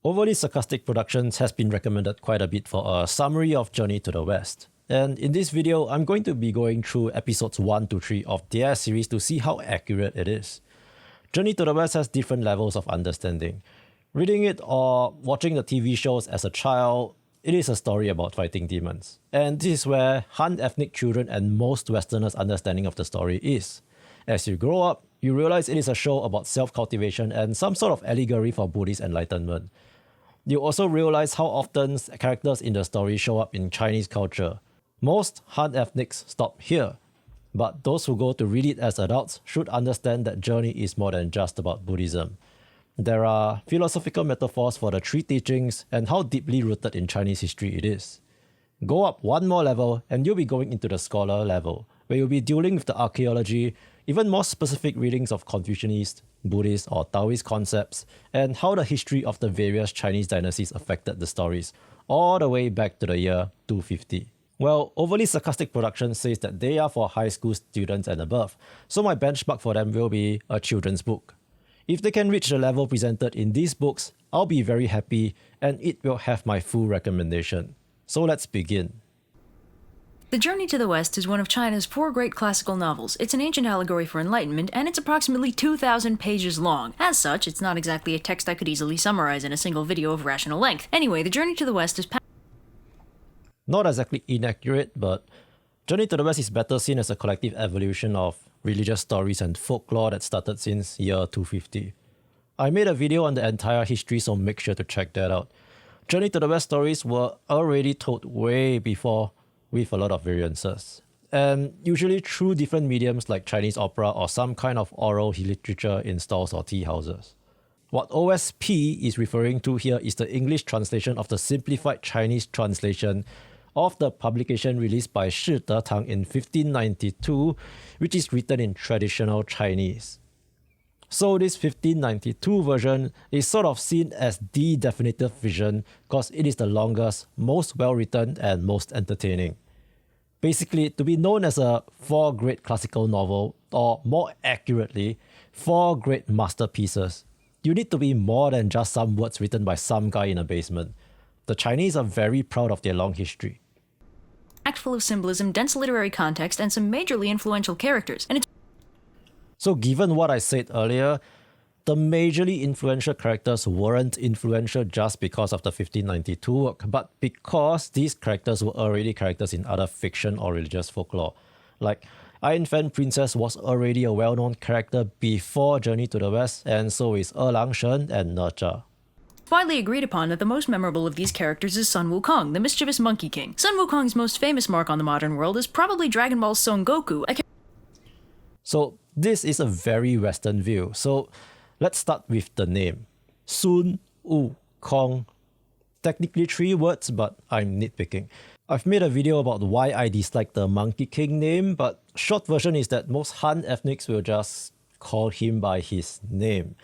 Overly Sarcastic Productions has been recommended quite a bit for a summary of Journey to the West. And in this video, I'm going to be going through episodes 1 to 3 of their series to see how accurate it is. Journey to the West has different levels of understanding. Reading it or watching the TV shows as a child, it is a story about fighting demons. And this is where Han ethnic children and most Westerners' understanding of the story is. As you grow up, you realize it is a show about self-cultivation and some sort of allegory for Buddhist enlightenment. You also realize how often characters in the story show up in Chinese culture. Most Han ethnics stop here, but those who go to read it as adults should understand that Journey is more than just about Buddhism. There are philosophical metaphors for the three teachings and how deeply rooted in Chinese history it is. Go up one more level and you'll be going into the scholar level, where you'll be dealing with the archaeology, even more specific readings of Confucianist, Buddhist or Taoist concepts, and how the history of the various Chinese dynasties affected the stories, all the way back to the year 250. Well, Overly Sarcastic Productions says that they are for high school students and above, so my benchmark for them will be a children's book. If they can reach the level presented in these books, I'll be very happy and it will have my full recommendation. So let's begin. The Journey to the West is one of China's 4 great classical novels. It's an ancient allegory for enlightenment, and it's approximately 2,000 pages long. As such, it's not exactly a text I could easily summarize in a single video of rational length. Anyway, The Journey to the West is not exactly inaccurate, but Journey to the West is better seen as a collective evolution of religious stories and folklore that started since year 250. I made a video on the entire history, so make sure to check that out. Journey to the West stories were already told way before, with a lot of variances, and usually through different mediums like Chinese opera or some kind of oral literature in stalls or tea houses. What OSP is referring to here is the English translation of the simplified Chinese translation of the publication released by Shi Detang in 1592, which is written in traditional Chinese. So this 1592 version is sort of seen as the definitive version because it is the longest, most well-written and most entertaining. Basically, to be known as a 4 great classical novel, or more accurately, 4 great masterpieces, you need to be more than just some words written by some guy in a basement. The Chinese are very proud of their long history. packed full of symbolism, dense literary context, and some majorly influential characters. And it's So given what I said earlier, the majorly influential characters weren't influential just because of the 1592 work, but because these characters were already characters in other fiction or religious folklore. Like, Iron Fan Princess was already a well-known character before Journey to the West, and so is Lang Shen and Nurture. widely agreed upon that the most memorable of these characters is Sun Wukong, the mischievous Monkey King. Sun Wukong's most famous mark on the modern world is probably Dragon Ball's Son Goku, So this is a very Western view. So let's start with the name. Sun Wukong. Technically 3 words, but I'm nitpicking. I've made a video about why I dislike the Monkey King name, but short version is that most Han ethnics will just call him by his name.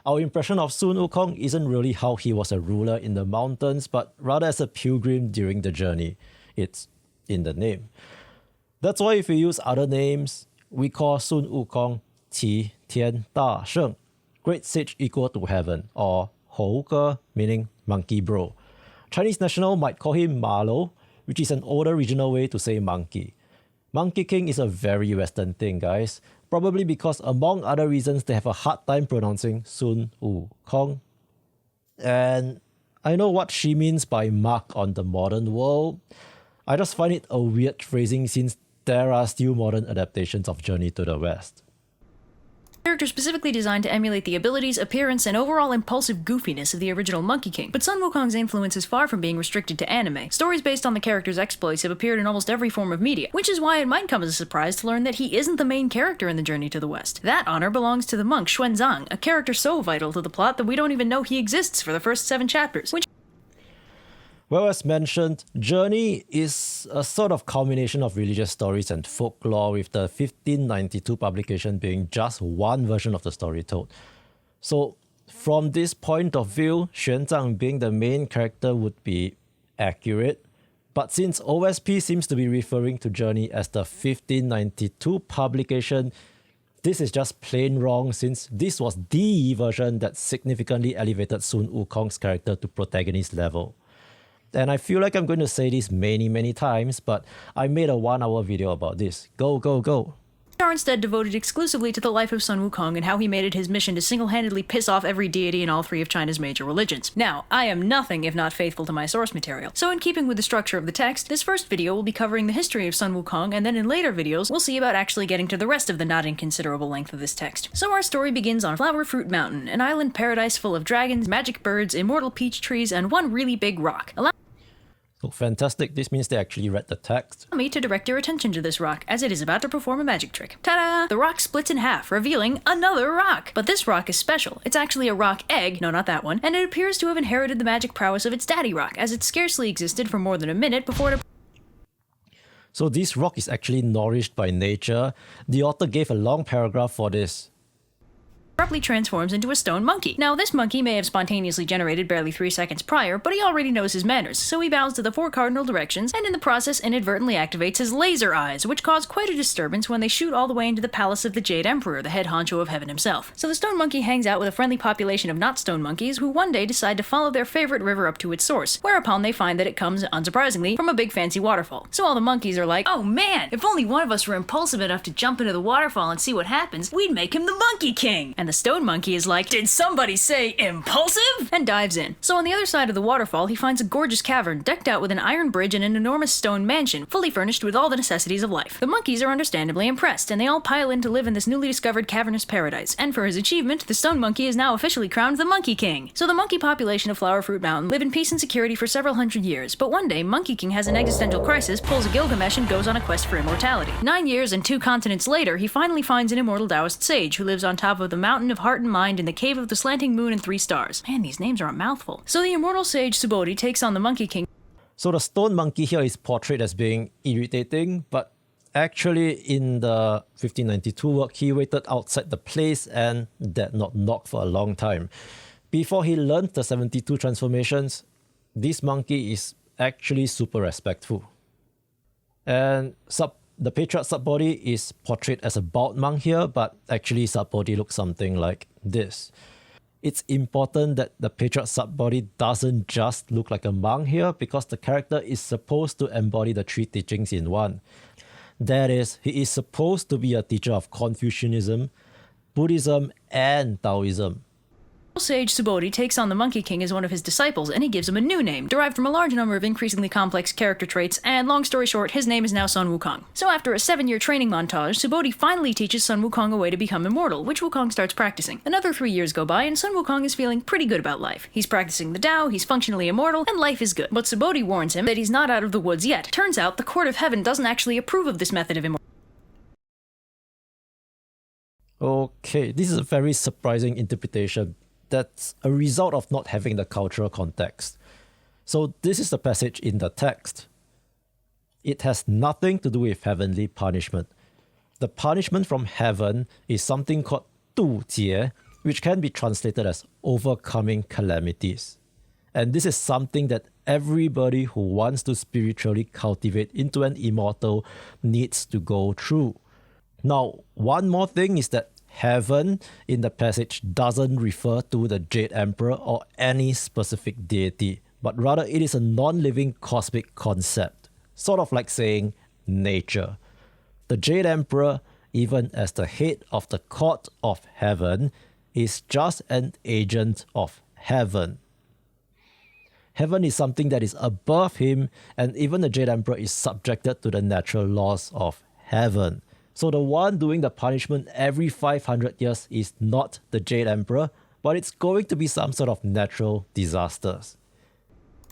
Our impression of Sun Wukong isn't really how he was a ruler in the mountains, but rather as a pilgrim during the journey. It's in the name. That's why if we use other names, we call Sun Wukong Qi Tian Da Sheng, great sage equal to heaven, or Hou Ge, meaning monkey bro. Chinese national might call him Ma Lo, which is an older regional way to say monkey. Monkey King is a very Western thing, guys. Probably because, among other reasons, they have a hard time pronouncing Sun Wukong. And I know what she means by mark on the modern world. I just find it a weird phrasing since there are still modern adaptations of Journey to the West. character specifically designed to emulate the abilities, appearance, and overall impulsive goofiness of the original Monkey King. But Sun Wukong's influence is far from being restricted to anime. Stories based on the character's exploits have appeared in almost every form of media, which is why it might come as a surprise to learn that he isn't the main character in the Journey to the West. That honor belongs to the monk Xuan Zang, a character so vital to the plot that we don't even know he exists for the first 7 chapters, which Well, as mentioned, Journey is a sort of culmination of religious stories and folklore, with the 1592 publication being just one version of the story told. So from this point of view, Xuan Zang being the main character would be accurate. But since OSP seems to be referring to Journey as the 1592 publication, This is just plain wrong since this was the version that significantly elevated Sun Wukong's character to protagonist level. And I feel like I'm going to say this many times, but I made a 1-hour video about this. Go, go, go. Are instead devoted exclusively to the life of Sun Wukong and how he made it his mission to single-handedly piss off every deity in all 3 of China's major religions. Now, I am nothing if not faithful to my source material, so in keeping with the structure of the text, this first video will be covering the history of Sun Wukong, and then in later videos, we'll see about actually getting to the rest of the not inconsiderable length of this text. So our story begins on Flower Fruit Mountain, an island paradise full of dragons, magic birds, immortal peach trees, and one really big rock. Oh, fantastic. This means they actually read the text. Allow me to direct your attention to this rock, as it is about to perform a magic trick. Ta-da! The rock splits in half, revealing another rock! But this rock is special. It's actually a rock egg, no not that one, and it appears to have inherited the magic prowess of its daddy rock, as it scarcely existed for more than a minute before it... So this rock is actually nourished by nature. The author gave a long paragraph for this. abruptly transforms into a stone monkey. Now, this monkey may have spontaneously generated barely 3 seconds prior, but he already knows his manners, so he bows to the 4 cardinal directions, and in the process inadvertently activates his laser eyes, which cause quite a disturbance when they shoot all the way into the palace of the Jade Emperor, the head honcho of heaven himself. So the stone monkey hangs out with a friendly population of not stone monkeys, who one day decide to follow their favorite river up to its source, whereupon they find that it comes, unsurprisingly, from a big fancy waterfall. So all the monkeys are like, oh man, if only one of us were impulsive enough to jump into the waterfall and see what happens, we'd make him the Monkey King! And the stone monkey is like, did somebody say impulsive? And dives in. So on the other side of the waterfall, he finds a gorgeous cavern decked out with an iron bridge and an enormous stone mansion, fully furnished with all the necessities of life. The monkeys are understandably impressed, and they all pile in to live in this newly discovered cavernous paradise. And for his achievement, the stone monkey is now officially crowned the Monkey King. So the monkey population of Flower Fruit Mountain live in peace and security for several hundred years, but one day, Monkey King has an existential crisis, pulls a Gilgamesh, and goes on a quest for immortality. 9 years and 2 continents later, he finally finds an immortal Taoist sage who lives on top of the mountain of heart and mind in the cave of the slanting moon and 3 stars. Man, these names are a mouthful. So the immortal sage Subodhi takes on the Monkey King. So the stone monkey here is portrayed as being irritating, but actually in the 1592 work, he waited outside the place and dared not knock for a long time. Before he learned the 72 transformations, this monkey is actually super respectful. And the Patriarch Subodhi is portrayed as a bald monk here, but actually Subodhi looks something like this. It's important that the Patriarch Subodhi doesn't just look like a monk here, because the character is supposed to embody the 3 teachings in one. That is, he is supposed to be a teacher of Confucianism, Buddhism, and Taoism. Sage Subodhi takes on the Monkey King as one of his disciples, and he gives him a new name, derived from a large number of increasingly complex character traits, and long story short, his name is now Sun Wukong. So after a 7-year training montage, Subodhi finally teaches Sun Wukong a way to become immortal, which Wukong starts practicing. Another 3 years go by, and Sun Wukong is feeling pretty good about life. He's practicing the Tao, he's functionally immortal, and life is good. But Subodhi warns him that he's not out of the woods yet. Turns out, the court of heaven doesn't actually approve of this method of immortality. Okay, this is a very surprising interpretation. That's a result of not having the cultural context. So this is the passage in the text. It has nothing to do with heavenly punishment. The punishment from heaven is something called 渡劫, which can be translated as overcoming calamities. And this is something that everybody who wants to spiritually cultivate into an immortal needs to go through. Now, one more thing is that heaven in the passage doesn't refer to the Jade Emperor or any specific deity, but rather it is a non-living cosmic concept, sort of like saying nature. The Jade Emperor, even as the head of the court of heaven, is just an agent of heaven. Heaven is something that is above him, and even the Jade Emperor is subjected to the natural laws of heaven. So the one doing the punishment every 500 years is not the Jade Emperor, but it's going to be some sort of natural disasters.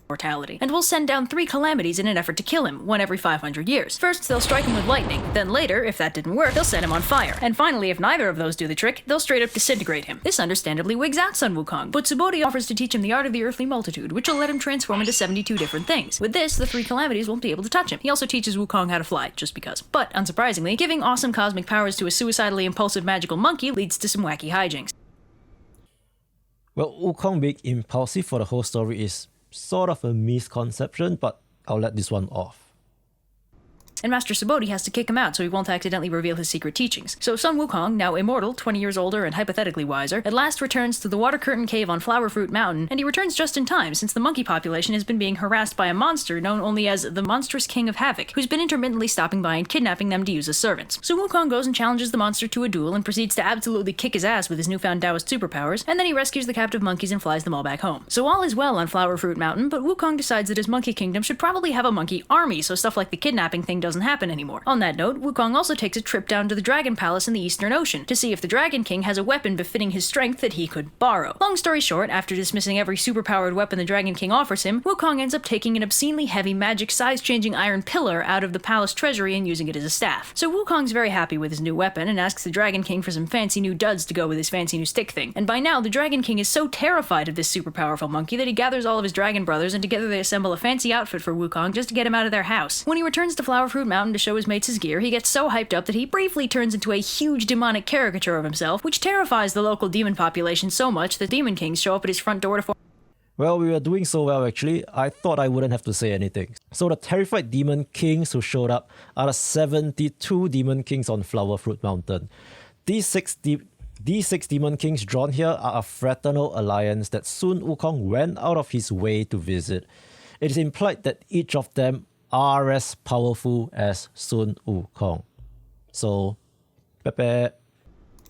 Mortality, and will send down 3 calamities in an effort to kill him, one every 500 years. First, they'll strike him with lightning, then later, if that didn't work, they'll set him on fire. And finally, if neither of those do the trick, they'll straight up disintegrate him. This understandably wigs out Sun Wukong, but Subodhi offers to teach him the art of the earthly multitude, which will let him transform into 72 different things. With this, the 3 calamities won't be able to touch him. He also teaches Wukong how to fly, just because. But, unsurprisingly, giving awesome cosmic powers to a suicidally impulsive magical monkey leads to some wacky hijinks. Well, Wukong being impulsive for the whole story is sort of a misconception, but I'll let this one off. and Master Subodhi has to kick him out so he won't accidentally reveal his secret teachings. So Sun Wukong, now immortal, 20 years older and hypothetically wiser, at last returns to the Water Curtain Cave on Flower Fruit Mountain, and he returns just in time since the monkey population has been being harassed by a monster known only as the Monstrous King of Havoc, who's been intermittently stopping by and kidnapping them to use as servants. So Wukong goes and challenges the monster to a duel and proceeds to absolutely kick his ass with his newfound Taoist superpowers, and then he rescues the captive monkeys and flies them all back home. So all is well on Flower Fruit Mountain, but Wukong decides that his monkey kingdom should probably have a monkey army so stuff like the kidnapping thing doesn't happen anymore. On that note, Wukong also takes a trip down to the Dragon Palace in the Eastern Ocean to see if the Dragon King has a weapon befitting his strength that he could borrow. Long story short, after dismissing every superpowered weapon the Dragon King offers him, Wukong ends up taking an obscenely heavy magic size-changing iron pillar out of the palace treasury and using it as a staff. So Wukong's very happy with his new weapon and asks the Dragon King for some fancy new duds to go with his fancy new stick thing. And by now, the Dragon King is so terrified of this super powerful monkey that he gathers all of his dragon brothers and together they assemble a fancy outfit for Wukong just to get him out of their house. When he returns to Flower Fruit Mountain to show his mates his gear, he gets so hyped up that he briefly turns into a huge demonic caricature of himself, which terrifies the local demon population so much that demon kings show up at his front door to form. Well, we were doing so well actually, I thought I wouldn't have to say anything. So the terrified demon kings who showed up are the 72 demon kings on Flower Fruit Mountain. These six demon kings drawn here are a fraternal alliance that Sun Wukong went out of his way to visit. It is implied that each of them are as powerful as Sun Wukong. So, Pepe.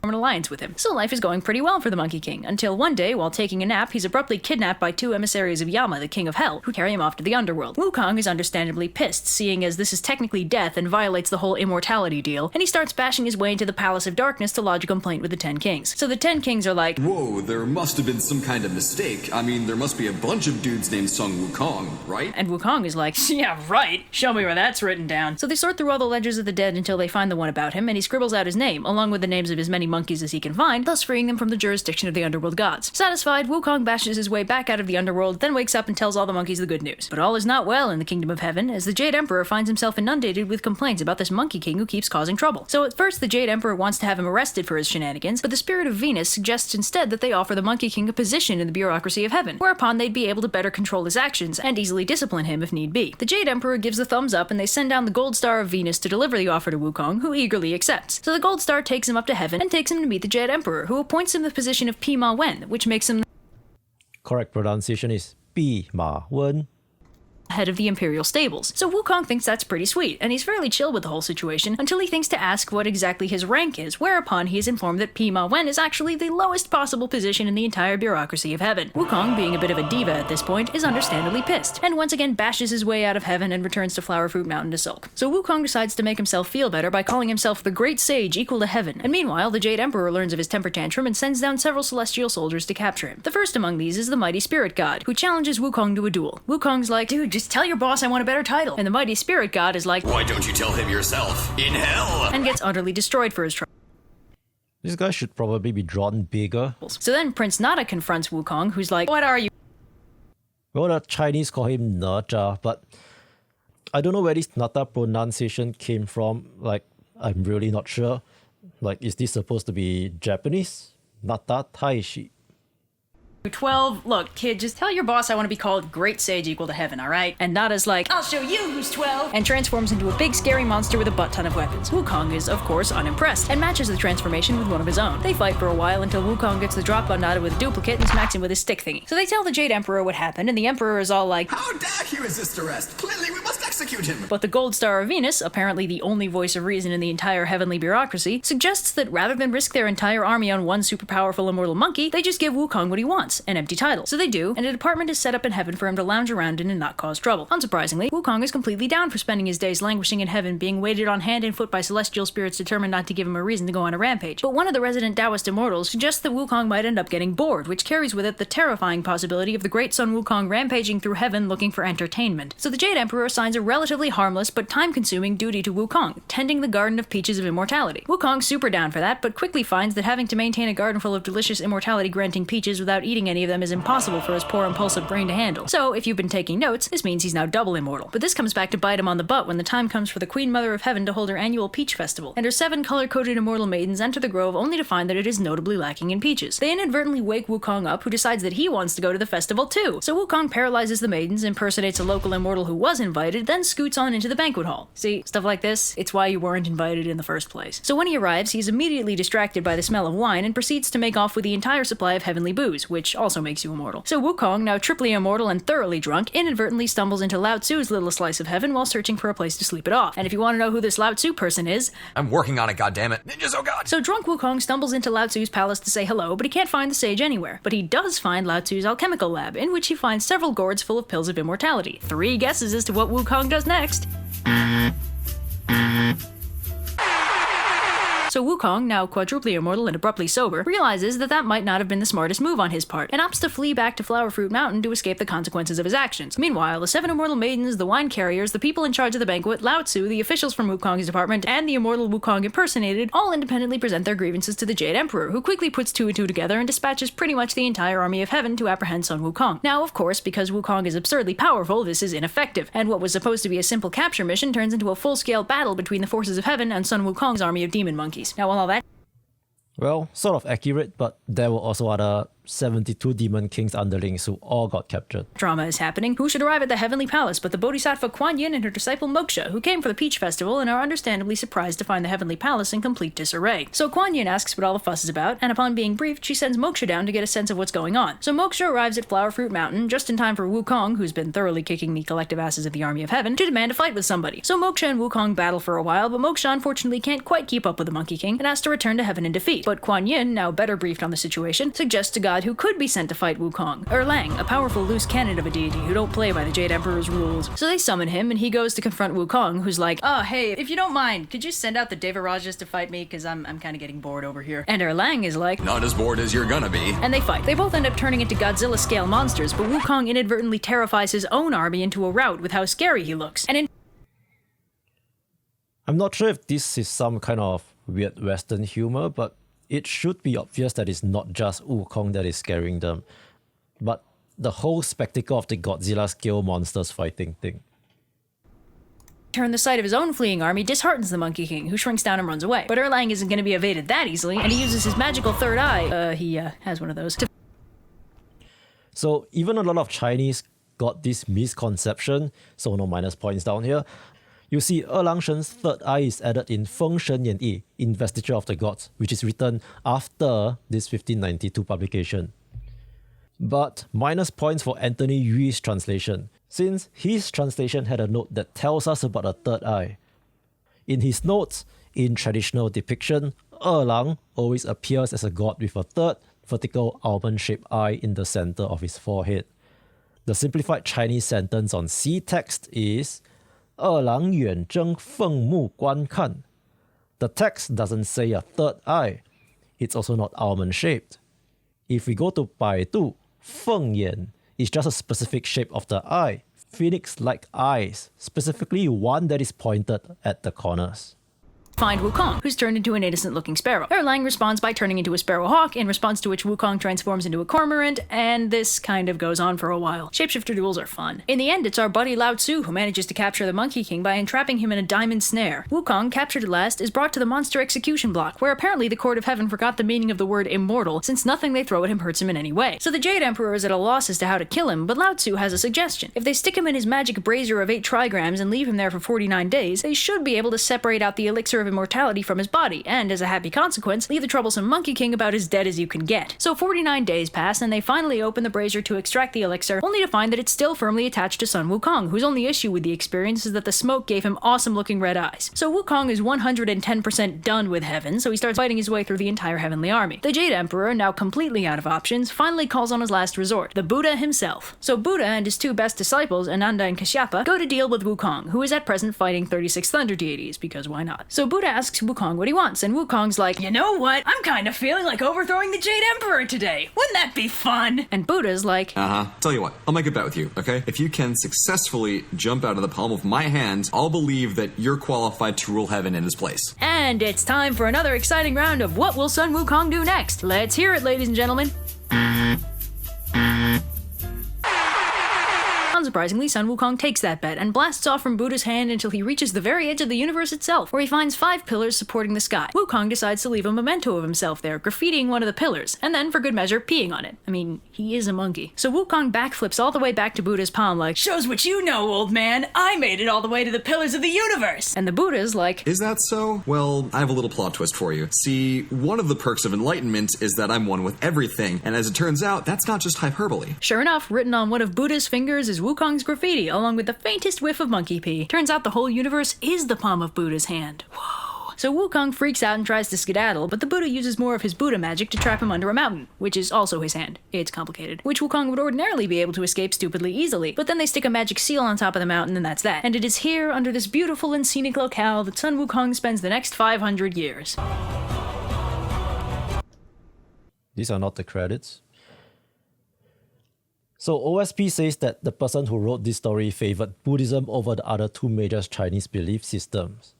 An alliance with him. So life is going pretty well for the Monkey King, until one day, while taking a nap, he's abruptly kidnapped by two emissaries of Yama, the King of Hell, who carry him off to the underworld. Wukong is understandably pissed, seeing as this is technically death and violates the whole immortality deal, and he starts bashing his way into the Palace of Darkness to lodge a complaint with the 10 Kings. So the 10 Kings are like, whoa, there must have been some kind of mistake. I mean, there must be a bunch of dudes named Sun Wukong, right? And Wukong is like, yeah, right, show me where that's written down. So they sort through all the ledgers of the dead until they find the one about him, and he scribbles out his name, along with the names of as many monkeys as he can find, thus freeing them from the jurisdiction of the underworld gods. Satisfied, Wukong bashes his way back out of the underworld, then wakes up and tells all the monkeys the good news. But all is not well in the kingdom of heaven, as the Jade Emperor finds himself inundated with complaints about this Monkey King who keeps causing trouble. So at first the Jade Emperor wants to have him arrested for his shenanigans, but the spirit of Venus suggests instead that they offer the Monkey King a position in the bureaucracy of heaven, whereupon they'd be able to better control his actions and easily discipline him if need be. The Jade Emperor gives the thumbs up and they send down the Gold Star of Venus to deliver the offer to Wukong, who eagerly accepts. So the Gold Star takes him up to heaven and takes him to meet the Jade Emperor, who appoints him the position of Pima Wen, which makes him Correct pronunciation is Pi Ma Wen. head of the Imperial Stables. So Wukong thinks that's pretty sweet, and he's fairly chill with the whole situation until he thinks to ask what exactly his rank is, whereupon he is informed that Pima Wen is actually the lowest possible position in the entire bureaucracy of heaven. Wukong, being a bit of a diva at this point, is understandably pissed, and once again bashes his way out of heaven and returns to Flower Fruit Mountain to sulk. So Wukong decides to make himself feel better by calling himself the Great Sage equal to heaven, and meanwhile the Jade Emperor learns of his temper tantrum and sends down several celestial soldiers to capture him. The first among these is the Mighty Spirit God, who challenges Wukong to a duel. Wukong's like, dude, just tell your boss I want a better title. And the Mighty Spirit God is like, why don't you tell him yourself? In hell! and gets utterly destroyed for his trouble. This guy should probably be drawn bigger. So then Prince Nada confronts Wukong, who's like, what are you? Well, the Chinese call him Naja, but I don't know where this Nata pronunciation came from. Like, I'm really not sure. Like, is this supposed to be Japanese? Nata Taishi. 12. Look, kid, just tell your boss I want to be called Great Sage equal to heaven, alright? And Nada's like, I'll show you who's 12! And transforms into a big scary monster with a butt ton of weapons. Wukong is, of course, unimpressed, and matches the transformation with one of his own. They fight for a while until Wukong gets the drop on Nada with a duplicate and smacks him with his stick thingy. So they tell the Jade Emperor what happened, and the Emperor is all like, How dare he resist arrest? Clearly we must execute him! but the Gold Star of Venus, apparently the only voice of reason in the entire heavenly bureaucracy, suggests that rather than risk their entire army on one super powerful immortal monkey, they just give Wukong what he wants, an empty title. So they do, and a department is set up in heaven for him to lounge around in and not cause trouble. Unsurprisingly, Wukong is completely down for spending his days languishing in heaven, being weighted on hand and foot by celestial spirits determined not to give him a reason to go on a rampage. But one of the resident Taoist immortals suggests that Wukong might end up getting bored, which carries with it the terrifying possibility of the great Sun Wukong rampaging through heaven looking for entertainment. So the Jade Emperor assigns a relatively harmless but time-consuming duty to Wukong, tending the Garden of Peaches of Immortality. Wukong's super down for that, but quickly finds that having to maintain a garden full of delicious immortality-granting peaches without eating any of them is impossible for his poor impulsive brain to handle. So, if you've been taking notes, this means he's now double immortal. But this comes back to bite him on the butt when the time comes for the Queen Mother of Heaven to hold her annual Peach Festival, and her 7 color-coded immortal maidens enter the grove only to find that it is notably lacking in peaches. They inadvertently wake Wukong up, who decides that he wants to go to the festival too. So Wukong paralyzes the maidens, impersonates a local immortal who was invited, then then scoots on into the banquet hall. See, stuff like this, it's why you weren't invited in the first place. So when he arrives, he's immediately distracted by the smell of wine and proceeds to make off with the entire supply of heavenly booze, which also makes you immortal. So Wukong, now triply immortal and thoroughly drunk, inadvertently stumbles into Lao Tzu's little slice of heaven while searching for a place to sleep it off. And if you want to know who this Lao Tzu person is, I'm working on it, goddammit. Ninjas, oh god! So drunk Wukong stumbles into Lao Tzu's palace to say hello, but he can't find the sage anywhere. But he does find Lao Tzu's alchemical lab, in which he finds several gourds full of pills of immortality. 3 guesses as to what Wukong does next. So Wukong, now quadruply immortal and abruptly sober, realizes that that might not have been the smartest move on his part, and opts to flee back to Flower Fruit Mountain to escape the consequences of his actions. Meanwhile, the 7 immortal maidens, the wine carriers, the people in charge of the banquet, Lao Tzu, the officials from Wukong's department, and the immortal Wukong impersonated all independently present their grievances to the Jade Emperor, who quickly puts 2 and 2 together and dispatches pretty much the entire army of heaven to apprehend Sun Wukong. Now, of course, because Wukong is absurdly powerful, this is ineffective, and what was supposed to be a simple capture mission turns into a full-scale battle between the forces of heaven and Sun Wukong's army of demon monkeys. Now, while all that Well, sort of accurate, but there were also other 72 Demon Kings underlings who all got captured. drama is happening, who should arrive at the Heavenly Palace but the Bodhisattva Kuan Yin and her disciple Moksha, who came for the Peach Festival and are understandably surprised to find the Heavenly Palace in complete disarray. So Kuan Yin asks what all the fuss is about, and upon being briefed, she sends Moksha down to get a sense of what's going on. So Moksha arrives at Flower Fruit Mountain just in time for Wukong, who's been thoroughly kicking the collective asses of the Army of Heaven, to demand a fight with somebody. So Moksha and Wukong battle for a while, but Moksha unfortunately can't quite keep up with the Monkey King and has to return to heaven in defeat. But Kuan Yin, now better briefed on the situation, suggests a god who could be sent to fight Wukong, Lang, a powerful loose cannon of a deity who don't play by the Jade Emperor's rules. So they summon him, and he goes to confront Wukong, who's like, "Oh, hey, if you don't mind, could you send out the Devarajas to fight me? Because I'm kind of getting bored over here." And Lang is like, Not as bored as you're gonna be. and they fight. They both end up turning into Godzilla-scale monsters, but Wukong inadvertently terrifies his own army into a rout with how scary he looks. And in I'm not sure if this is some kind of weird Western humor, but it should be obvious that it's not just Wukong that is scaring them, but the whole spectacle of the Godzilla-scale monsters fighting thing. turn, the sight of his own fleeing army disheartens the Monkey King, who shrinks down and runs away. But Lang isn't going to be evaded that easily, and he uses his magical third eye, he has one of those, to So even a lot of Chinese got this misconception, so no minus points down here. You see, Lang Shen's third eye is added in Feng Shen Yan Yi, Investiture of the Gods, which is written after this 1592 publication. But minus points for Anthony Yu's translation, since his translation had a note that tells us about a third eye. In his notes, in traditional depiction, Lang always appears as a god with a third vertical almond-shaped eye in the center of his forehead. The simplified Chinese sentence on C text is 二郎远征凤目观看. The text doesn't say a third eye. It's also not almond-shaped. If we go to Baidu, 凤眼 is just a specific shape of the eye, phoenix-like eyes, specifically one that is pointed at the corners. find Wukong, who's turned into an innocent-looking sparrow. Lang responds by turning into a sparrowhawk, in response to which Wukong transforms into a cormorant, and this kind of goes on for a while. Shapeshifter duels are fun. In the end, it's our buddy Lao Tzu who manages to capture the Monkey King by entrapping him in a diamond snare. Wukong, captured at last, is brought to the monster execution block, where apparently the Court of Heaven forgot the meaning of the word immortal, since nothing they throw at him hurts him in any way. So the Jade Emperor is at a loss as to how to kill him, but Lao Tzu has a suggestion. If they stick him in his magic brazier of 8 trigrams and leave him there for 49 days, they should be able to separate out the elixir of immortality from his body, and as a happy consequence, leave the troublesome Monkey King about as dead as you can get. So 49 days pass, and they finally open the brazier to extract the elixir, only to find that it's still firmly attached to Sun Wukong, whose only issue with the experience is that the smoke gave him awesome-looking red eyes. So Wukong is 110% done with heaven, so he starts fighting his way through the entire heavenly army. The Jade Emperor, now completely out of options, finally calls on his last resort, the Buddha himself. So Buddha and his 2 best disciples, Ananda and Kashyapa, go to deal with Wukong, who is at present fighting 36 thunder deities, because why not? So Buddha asks Wukong what he wants, and Wukong's like, "You know what? I'm kind of feeling like overthrowing the Jade Emperor today. Wouldn't that be fun?" And Buddha's like, Tell you what, I'll make a bet with you, okay? If you can successfully jump out of the palm of my hand, I'll believe that you're qualified to rule heaven in his place. and it's time for another exciting round of What Will Sun Wukong Do Next? Let's hear it, ladies and gentlemen. Unsurprisingly, Sun Wukong takes that bet and blasts off from Buddha's hand until he reaches the very edge of the universe itself, where he finds 5 pillars supporting the sky. Wukong decides to leave a memento of himself there, graffitiing one of the pillars, and then, for good measure, peeing on it. I mean, he is a monkey. So Wukong backflips all the way back to Buddha's palm like, "Shows what you know, old man! I made it all the way to the pillars of the universe!" And the Buddha's like, Is that so? Well, I have a little plot twist for you. See, one of the perks of enlightenment is that I'm one with everything, and as it turns out, that's not just hyperbole. Sure enough, written on one of Buddha's fingers is Wukong's graffiti, along with the faintest whiff of monkey pee. Turns out the whole universe is the palm of Buddha's hand. Whoa. So Wukong freaks out and tries to skedaddle, but the Buddha uses more of his Buddha magic to trap him under a mountain, which is also his hand. It's complicated. Which Wukong would ordinarily be able to escape stupidly easily, but then they stick a magic seal on top of the mountain and that's that. And it is here, under this beautiful and scenic locale, that Sun Wukong spends the next 500 years. These are not the credits. So OSP says that the person who wrote this story favored Buddhism over the other 2 major Chinese belief systems.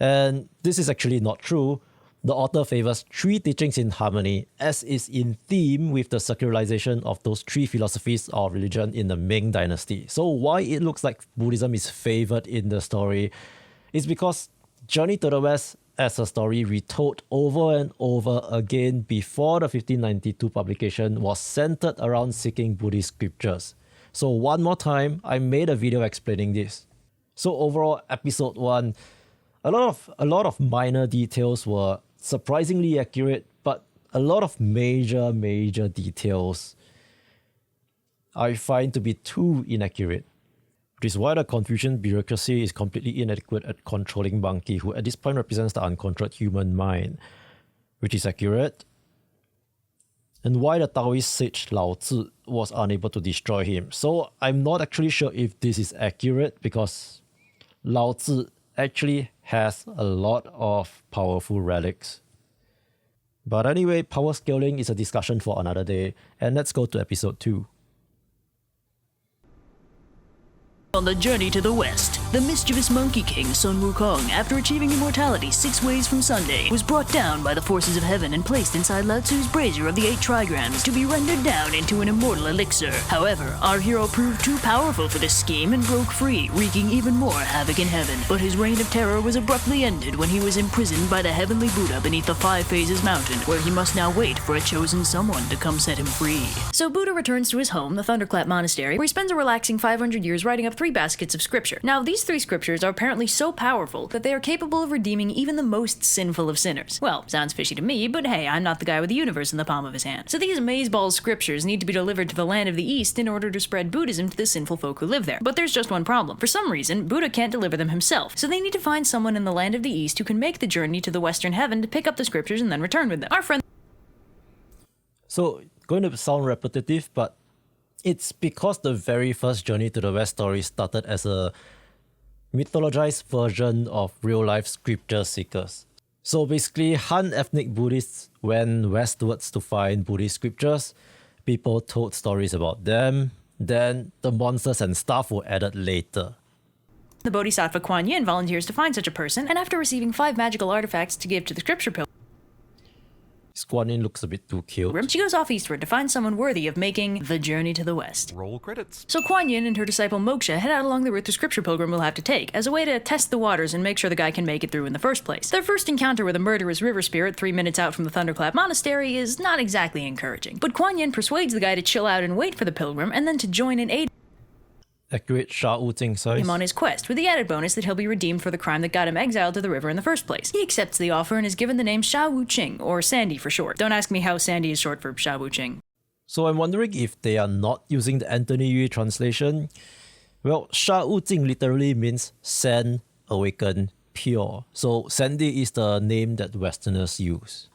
And this is actually not true. The author favors 3 teachings in harmony, as is in theme with the secularization of those 3 philosophies of religion in the Ming Dynasty. So why it looks like Buddhism is favored in the story is because Journey to the West as a story retold over and over again before the 1592 publication was centered around seeking Buddhist scriptures. So one more time, I made a video explaining this. So overall, episode 1, a lot of minor details were surprisingly accurate, but a lot of major details I find to be too inaccurate. Which is why the Confucian bureaucracy is completely inadequate at controlling Monkey, who at this point represents the uncontrolled human mind, which is accurate, and why the Taoist sage Lao Tzu was unable to destroy him. So I'm not actually sure if this is accurate, because Lao Tzu actually has a lot of powerful relics. But anyway, power scaling is a discussion for another day, and let's go to episode 2. On the journey to the west, the mischievous Monkey King Sun Wukong, after achieving immortality 6 ways from Sunday, was brought down by the forces of heaven and placed inside Lao Tzu's brazier of the 8 trigrams to be rendered down into an immortal elixir. However, our hero proved too powerful for this scheme and broke free, wreaking even more havoc in heaven. But his reign of terror was abruptly ended when he was imprisoned by the heavenly Buddha beneath the 5 Phases mountain, where he must now wait for a chosen someone to come set him free. So Buddha returns to his home, the Thunderclap Monastery, where he spends a relaxing 500 years writing up 3 baskets of scripture. Now, these 3 scriptures are apparently so powerful that they are capable of redeeming even the most sinful of sinners. Well, sounds fishy to me, but hey, I'm not the guy with the universe in the palm of his hand. So these amazeballs scriptures need to be delivered to the land of the East in order to spread Buddhism to the sinful folk who live there. But there's just one problem. For some reason, Buddha can't deliver them himself, so they need to find someone in the land of the East who can make the journey to the Western Heaven to pick up the scriptures and then return with them. Our friend... So, going to sound repetitive, but it's because the very first Journey to the West story started as a mythologized version of real-life scripture seekers. So basically, Han ethnic Buddhists went westwards to find Buddhist scriptures. People told stories about them. Then the monsters and stuff were added later. The Bodhisattva Kuan Yin volunteers to find such a person, and after receiving 5 magical artifacts to give to the scripture pillar, Kuan Yin looks a bit too cute. she goes off eastward to find someone worthy of making the journey to the west. Roll credits. So Kuan Yin and her disciple Moksha head out along the route the scripture pilgrim will have to take, as a way to test the waters and make sure the guy can make it through in the first place. Their first encounter with a murderous river spirit 3 minutes out from the Thunderclap Monastery is not exactly encouraging. But Kuan Yin persuades the guy to chill out and wait for the pilgrim, and then to join and aid Accurate Sha Wu Ting size. him on his quest, with the added bonus that he'll be redeemed for the crime that got him exiled to the river in the first place. He accepts the offer and is given the name Sha Wu Qing, or Sandy for short. Don't ask me how Sandy is short for Sha Wu Qing. So I'm wondering if they are not using the Anthony Yue translation. Well, Sha Wu Jing literally means sand, awaken, pure. So Sandy is the name that Westerners use.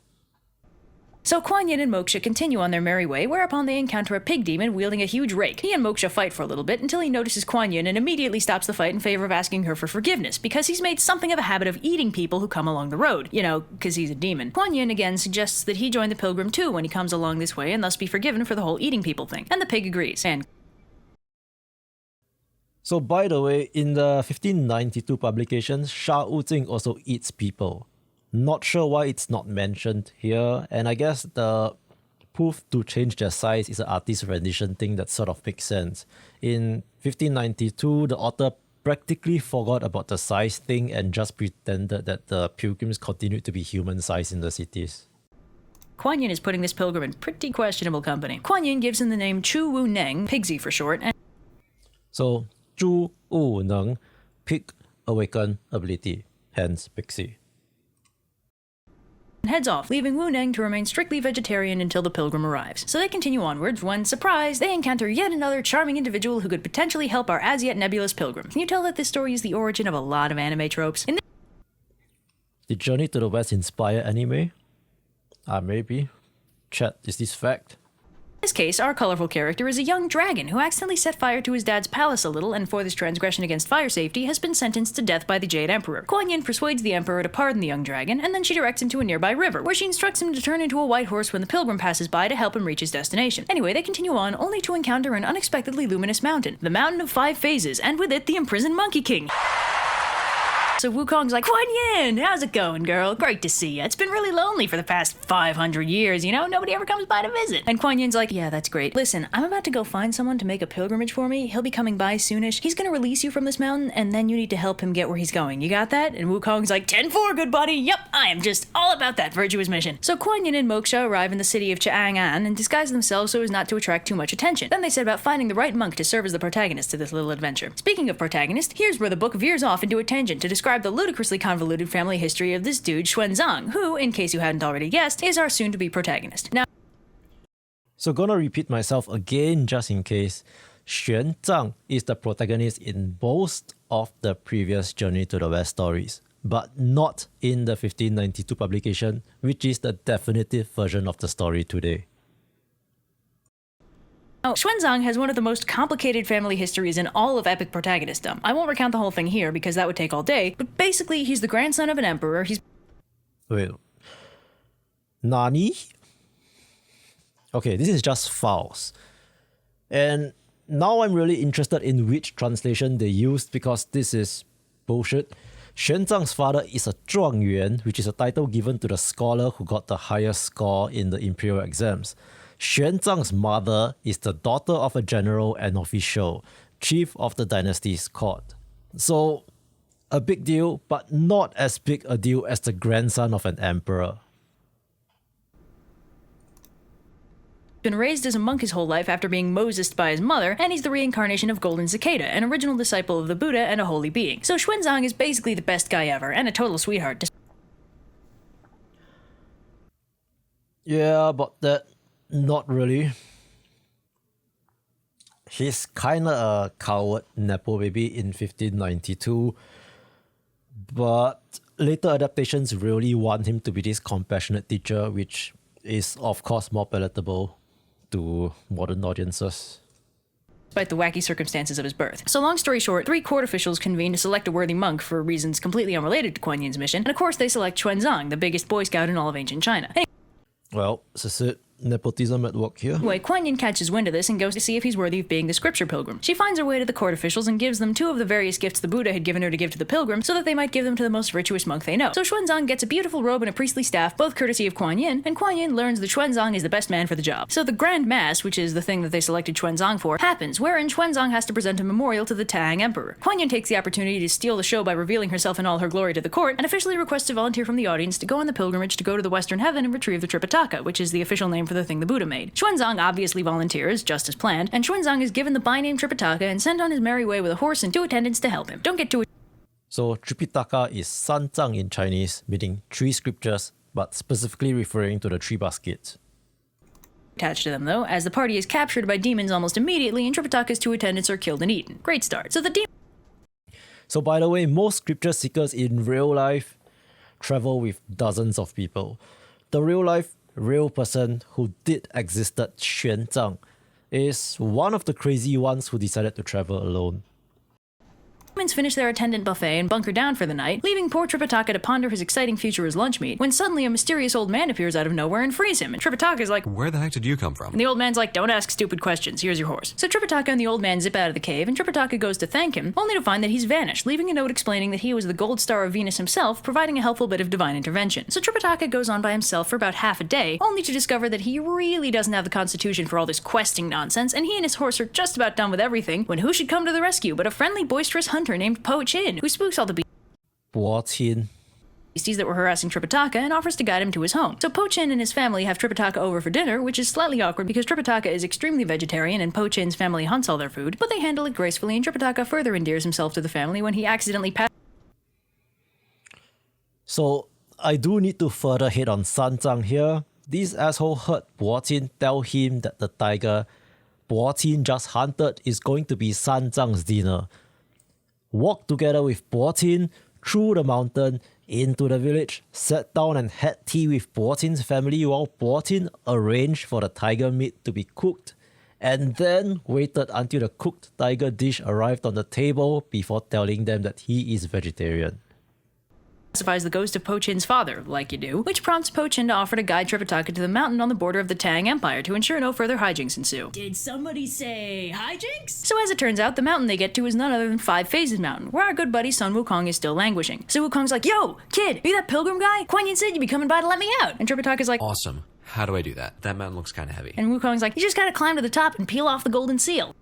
So Kuan Yin and Moksha continue on their merry way, whereupon they encounter a pig demon wielding a huge rake. He and Moksha fight for a little bit until he notices Kuan Yin and immediately stops the fight in favor of asking her for forgiveness, because he's made something of a habit of eating people who come along the road. You know, because he's a demon. Kuan Yin again suggests that he join the pilgrim too when he comes along this way and thus be forgiven for the whole eating people thing. And the pig agrees. And So by the way, in the 1592 publication, Sha Wu Jing also eats people. Not sure why it's not mentioned here, and I guess the poof to change their size is an artist's rendition thing that sort of makes sense. In 1592, the author practically forgot about the size thing and just pretended that the pilgrims continued to be human size in the cities. Kuan Yin is putting this pilgrim in pretty questionable company. Kuan Yin gives him the name Chu Wu Neng, Pigsy for short, and So, Zhu Wu Neng, pig, awaken ability, hence Pixie. heads off, leaving Wu Neng to remain strictly vegetarian until the pilgrim arrives. So they continue onwards when, surprise, they encounter yet another charming individual who could potentially help our as-yet nebulous pilgrim. Can you tell that this story is the origin of a lot of anime tropes? Did Journey to the West inspire anime? Maybe. Chat, is this fact? In this case, our colorful character is a young dragon who accidentally set fire to his dad's palace a little, and for this transgression against fire safety has been sentenced to death by the Jade Emperor. Kuan Yin persuades the Emperor to pardon the young dragon, and then she directs him to a nearby river, where she instructs him to turn into a white horse when the pilgrim passes by to help him reach his destination. Anyway, they continue on, only to encounter an unexpectedly luminous mountain, the Mountain of Five Phases, and with it, the imprisoned Monkey King. So Wukong's like, Kuan Yin, how's it going, girl? Great to see ya. It's been really lonely for the past 500 years, you know? Nobody ever comes by to visit. And Kuan Yin's like, yeah, that's great. Listen, I'm about to go find someone to make a pilgrimage for me. He'll be coming by soonish. He's gonna release you from this mountain, and then you need to help him get where he's going. You got that? And Wukong's like, 10-4, good buddy. Yep, I am just all about that virtuous mission. So Kuan Yin and Moksha arrive in the city of Chang'an and disguise themselves so as not to attract too much attention. Then they set about finding the right monk to serve as the protagonist to this little adventure. Speaking of protagonist, here's where the book veers off into a tangent to describe the ludicrously convoluted family history of this dude, Xuan Zang, who, in case you hadn't already guessed, is our soon-to-be protagonist. Now, So gonna repeat myself again just in case. Xuan Zang is the protagonist in most of the previous Journey to the West stories, but not in the 1592 publication, which is the definitive version of the story today. Xuan Zang has one of the most complicated family histories in all of epic protagonistdom. I won't recount the whole thing here because that would take all day, but basically he's the grandson of an emperor. Wait. Nani? Okay, this is just false. And now I'm really interested in which translation they used because this is bullshit. Xuan Zang's father is a 状元, which is a title given to the scholar who got the highest score in the imperial exams. Xuan Zang's mother is the daughter of a general and official, chief of the dynasty's court. So, a big deal, but not as big a deal as the grandson of an emperor. Been raised as a monk his whole life after being Mosesed by his mother, and he's the reincarnation of Golden Cicada, an original disciple of the Buddha and a holy being. So Xuan Zang is basically the best guy ever, and a total sweetheart. Yeah, but that... not really. He's kinda a coward nepo baby in 1592, but later adaptations really want him to be this compassionate teacher, which is of course more palatable to modern audiences. Despite the wacky circumstances of his birth. So long story short, 3 court officials convene to select a worthy monk for reasons completely unrelated to Kuan Yin's mission, and of course they select Xuan Zang, the biggest Boy Scout in all of ancient China. Well, this is it. Nepotism at work here. Anyway, Kuan Yin catches wind of this and goes to see if he's worthy of being the scripture pilgrim. She finds her way to the court officials and gives them 2 of the various gifts the Buddha had given her to give to the pilgrim so that they might give them to the most virtuous monk they know. So Xuan Zang gets a beautiful robe and a priestly staff, both courtesy of Kuan Yin, and Kuan Yin learns that Xuan Zang is the best man for the job. So the Grand Mass, which is the thing that they selected Xuan Zang for, happens, wherein Xuan Zang has to present a memorial to the Tang Emperor. Kuan Yin takes the opportunity to steal the show by revealing herself in all her glory to the court, and officially requests a volunteer from the audience to go on the pilgrimage to go to the Western Heaven and retrieve the Tripitaka, which is the official name for the thing the Buddha made. Xuan Zang obviously volunteers, just as planned, and Xuan Zang is given the by-name Tripitaka and sent on his merry way with a horse and 2 attendants to help him. Don't get too... So Tripitaka is San Zang in Chinese, meaning 3 scriptures, but specifically referring to the 3 baskets. Attached to them, though, as the party is captured by demons almost immediately, and Tripitaka's 2 attendants are killed and eaten. Great start. So by the way, most scripture seekers in real life travel with dozens of people. The real person who did existed, Xuan Zang, is one of the crazy ones who decided to travel alone. humans finish their attendant buffet and bunker down for the night, leaving poor Tripitaka to ponder his exciting future as lunch meat, when suddenly a mysterious old man appears out of nowhere and frees him, and Tripitaka's like, Where the heck did you come from? and the old man's like, don't ask stupid questions, here's your horse. So Tripitaka and the old man zip out of the cave, and Tripitaka goes to thank him, only to find that he's vanished, leaving a note explaining that he was the gold star of Venus himself, providing a helpful bit of divine intervention. So Tripitaka goes on by himself for about half a day, only to discover that he really doesn't have the constitution for all this questing nonsense, and he and his horse are just about done with everything, when who should come to the rescue but a friendly, boisterous hunter named Po Chin, who spooks all the beasties that were harassing Tripitaka and offers to guide him to his home. So Po Chin and his family have Tripitaka over for dinner, which is slightly awkward because Tripitaka is extremely vegetarian and Po Chin's family hunts all their food, but they handle it gracefully, and Tripitaka further endears himself to the family when he accidentally passes. So, I do need to further hit on Xuan Zang here. This asshole heard Po Chin tell him that the tiger Po Chin just hunted is going to be Xuan Zang's dinner. Walked together with Po Chin through the mountain into the village, sat down and had tea with Po Chin's family while Po Chin arranged for the tiger meat to be cooked, and then waited until the cooked tiger dish arrived on the table before telling them that he is vegetarian. Pacifies the ghost of Po Chin's father, like you do, which prompts Po Chin to offer to guide Tripitaka to the mountain on the border of the Tang Empire to ensure no further hijinks ensue. Did somebody say hijinks? So as it turns out, the mountain they get to is none other than Five Phases Mountain, where our good buddy Sun Wukong is still languishing. So Wukong's like, yo, kid, you that pilgrim guy? Kuan Yin said you'd be coming by to let me out. And Tripitaka's like, Awesome. How do I do that? That mountain looks kind of heavy. and Wukong's like, you just gotta climb to the top and peel off the golden seal.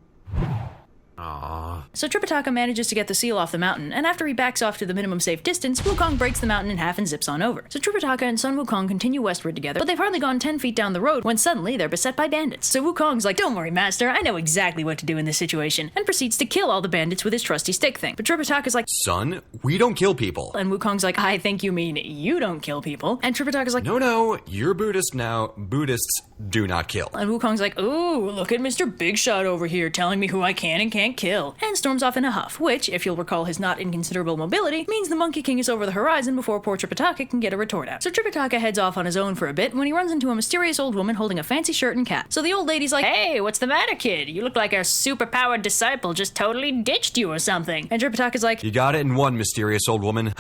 Aww. So Tripitaka manages to get the seal off the mountain, and after he backs off to the minimum safe distance, Wukong breaks the mountain in half and zips on over. So Tripitaka and Sun Wukong continue westward together, but they've hardly gone 10 feet down the road when suddenly they're beset by bandits. So Wukong's like, don't worry, master, I know exactly what to do in this situation, and proceeds to kill all the bandits with his trusty stick thing. But Tripitaka's like, Son, we don't kill people. and Wukong's like, I think you mean you don't kill people. And Tripitaka's like, No, you're Buddhist now. Buddhists do not kill. and Wukong's like, ooh, look at Mr. Big Shot over here telling me who I can and can't kill, and storms off in a huff, which, if you'll recall his not inconsiderable mobility, means the Monkey King is over the horizon before poor Tripitaka can get a retort out. So Tripitaka heads off on his own for a bit when he runs into a mysterious old woman holding a fancy shirt and cap. So the old lady's like, hey, what's the matter, kid? You look like our super-powered disciple just totally ditched you or something. And Tripitaka's like, You got it in one, mysterious old woman.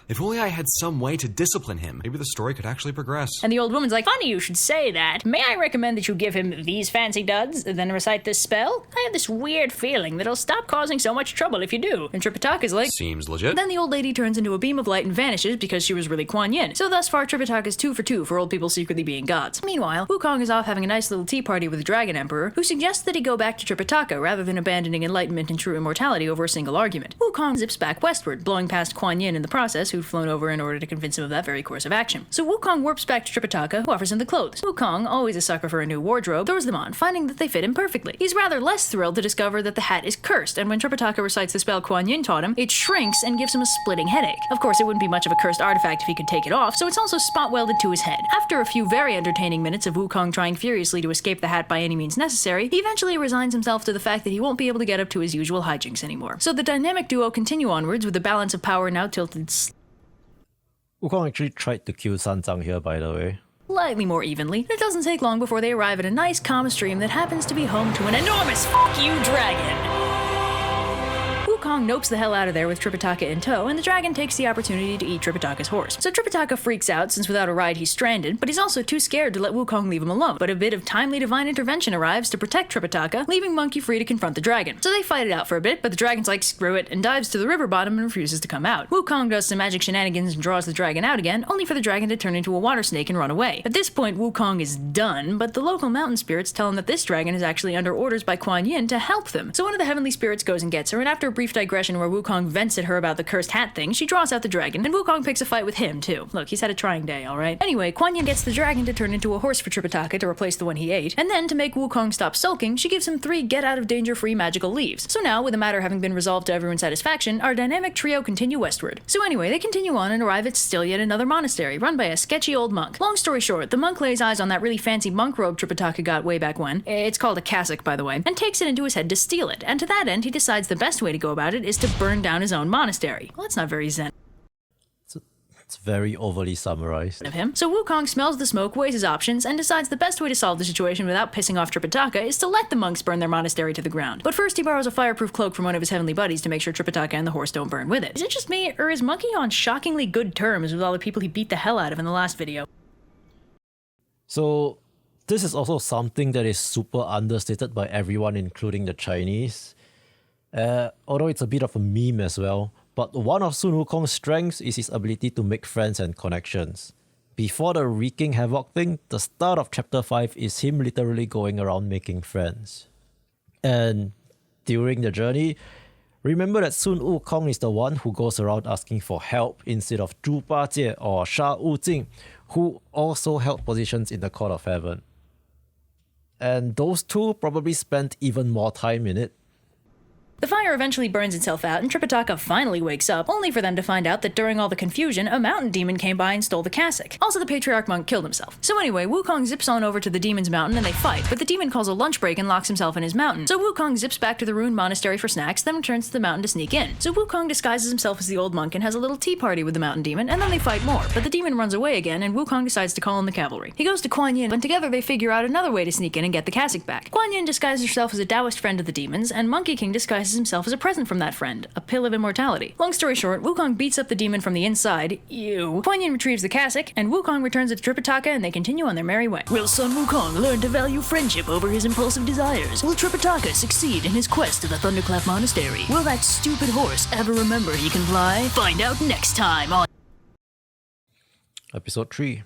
If only I had some way to discipline him. Maybe the story could actually progress. and the old woman's like, funny you should say that. May I recommend that you give him these fancy duds, then recite this spell? I have this weird feeling that it'll stop causing so much trouble if you do. And Tripitaka's like, Seems legit. then the old lady turns into a beam of light and vanishes because she was really Kuan Yin. So thus far, Tripitaka's 2 for 2 for old people secretly being gods. Meanwhile, Wukong is off having a nice little tea party with the Dragon Emperor, who suggests that he go back to Tripitaka rather than abandoning enlightenment and true immortality over a single argument. Wukong zips back westward, blowing past Kuan Yin in the process, who'd flown over in order to convince him of that very course of action. So Wukong warps back to Tripitaka, who offers him the clothes. Wukong, always a sucker for a new wardrobe, throws them on, finding that they fit him perfectly. He's rather less thrilled to discover that the hat is cursed, and when Tripitaka recites the spell Kuan Yin taught him, it shrinks and gives him a splitting headache. Of course, it wouldn't be much of a cursed artifact if he could take it off, so it's also spot welded to his head. After a few very entertaining minutes of Wukong trying furiously to escape the hat by any means necessary, he eventually resigns himself to the fact that he won't be able to get up to his usual hijinks anymore. So the dynamic duo continue onwards with the balance of power now tilted Wukong actually tried to kill Xuan Zang here, by the way. slightly more evenly. It doesn't take long before they arrive at a nice calm stream that happens to be home to an enormous fuck you dragon. Wukong nopes the hell out of there with Tripitaka in tow, and the dragon takes the opportunity to eat Tripitaka's horse. So Tripitaka freaks out since without a ride he's stranded, but he's also too scared to let Wukong leave him alone. But a bit of timely divine intervention arrives to protect Tripitaka, leaving Monkey free to confront the dragon. So they fight it out for a bit, but the dragon's like, screw it, and dives to the river bottom and refuses to come out. Wukong does some magic shenanigans and draws the dragon out again, only for the dragon to turn into a water snake and run away. At this point, Wukong is done, but the local mountain spirits tell him that this dragon is actually under orders by Kuan Yin to help them. So one of the heavenly spirits goes and gets her, and after a brief digression where Wukong vents at her about the cursed hat thing, she draws out the dragon, and Wukong picks a fight with him, too. Look, he's had a trying day, alright? Anyway, Kuan Yin gets the dragon to turn into a horse for Tripitaka to replace the one he ate, and then to make Wukong stop sulking, she gives him 3 get-out-of-danger-free magical leaves. So now, with the matter having been resolved to everyone's satisfaction, our dynamic trio continue westward. So anyway, they continue on and arrive at still yet another monastery, run by a sketchy old monk. Long story short, the monk lays eyes on that really fancy monk robe Tripitaka got way back when, it's called a cassock by the way, and takes it into his head to steal it, and to that end he decides the best way to go about it is to burn down his own monastery. Well, that's not very zen. It's very overly summarized. Of him. So Wukong smells the smoke, weighs his options, and decides the best way to solve the situation without pissing off Tripitaka is to let the monks burn their monastery to the ground. But first he borrows a fireproof cloak from one of his heavenly buddies to make sure Tripitaka and the horse don't burn with it. Is it just me, or is Monkey on shockingly good terms with all the people he beat the hell out of in the last video? So this is also something that is super understated by everyone, including the Chinese. Although it's a bit of a meme as well. But one of Sun Wukong's strengths is his ability to make friends and connections. Before the wreaking havoc thing, the start of chapter 5 is him literally going around making friends. And during the journey, remember that Sun Wukong is the one who goes around asking for help instead of Zhu Bajie or Sha Wujing, who also held positions in the Court of Heaven. And those two probably spent even more time in it. The fire eventually burns itself out, and Tripitaka finally wakes up, only for them to find out that during all the confusion, a mountain demon came by and stole the cassock. Also, the Patriarch monk killed himself. So anyway, Wukong zips on over to the demon's mountain and they fight, but the demon calls a lunch break and locks himself in his mountain. So Wukong zips back to the ruined monastery for snacks, then returns to the mountain to sneak in. So Wukong disguises himself as the old monk and has a little tea party with the mountain demon, and then they fight more, but the demon runs away again, and Wukong decides to call in the cavalry. He goes to Kuan Yin, and together they figure out another way to sneak in and get the cassock back. Kuan Yin disguises herself as a Taoist friend of the demons, and Monkey King disguises himself as a present from that friend, a pill of immortality. Long story short, Wukong beats up the demon from the inside. Ew. Kuan Yin retrieves the cassock, and Wukong returns it to Tripitaka, and they continue on their merry way. Will Sun Wukong learn to value friendship over his impulsive desires? Will Tripitaka succeed in his quest to the Thunderclap Monastery? Will that stupid horse ever remember he can fly? Find out next time on Episode 3.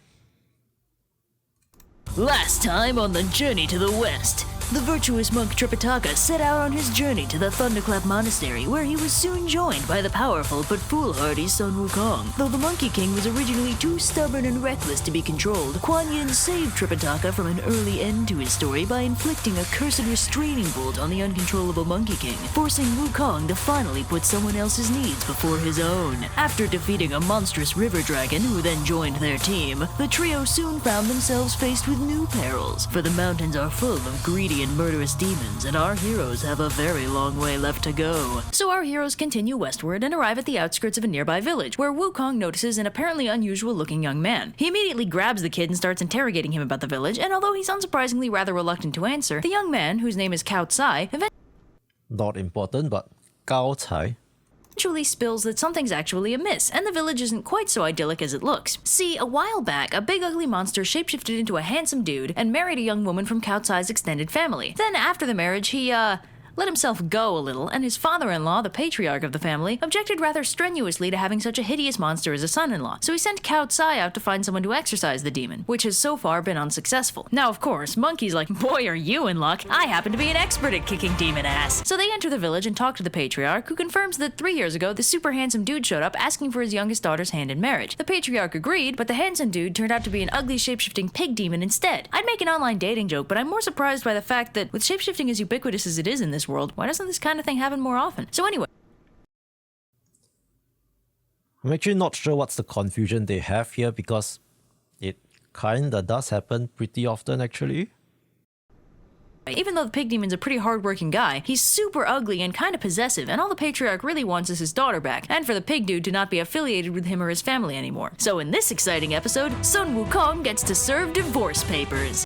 Last time on the journey to the west, the virtuous monk Tripitaka set out on his journey to the Thunderclap Monastery, where he was soon joined by the powerful but foolhardy Sun Wukong. Though the Monkey King was originally too stubborn and reckless to be controlled, Kuan Yin saved Tripitaka from an early end to his story by inflicting a cursed restraining bolt on the uncontrollable Monkey King, forcing Wukong to finally put someone else's needs before his own. After defeating a monstrous river dragon, who then joined their team, the trio soon found themselves faced with new perils, for the mountains are full of greedy and murderous demons, and our heroes have a very long way left to go. So our heroes continue westward and arrive at the outskirts of a nearby village, where Wukong notices an apparently unusual-looking young man. He immediately grabs the kid and starts interrogating him about the village, and although he's unsurprisingly rather reluctant to answer, the young man, whose name is Cao Cai, Not important, but Gao Cai. eventually spills that something's actually amiss, and the village isn't quite so idyllic as it looks. See, a while back, a big ugly monster shapeshifted into a handsome dude and married a young woman from Cao Cai's extended family. Then after the marriage, he, let himself go a little, and his father-in-law, the patriarch of the family, objected rather strenuously to having such a hideous monster as a son-in-law. So he sent Cao Cai out to find someone to exorcise the demon, which has so far been unsuccessful. Now, of course, Monkey's like, boy, are you in luck. I happen to be an expert at kicking demon ass. So they enter the village and talk to the patriarch, who confirms that 3 years ago, the super handsome dude showed up asking for his youngest daughter's hand in marriage. The patriarch agreed, but the handsome dude turned out to be an ugly shapeshifting pig demon instead. I'd make an online dating joke, but I'm more surprised by the fact that with shapeshifting as ubiquitous as it is in this world, why doesn't this kind of thing happen more often? So anyway. I'm actually not sure what's the confusion they have here, because it kinda does happen pretty often actually. Even though the pig demon's a pretty hard-working guy, he's super ugly and kind of possessive, and all the patriarch really wants is his daughter back, and for the pig dude to not be affiliated with him or his family anymore. So in this exciting episode, Sun Wukong gets to serve divorce papers.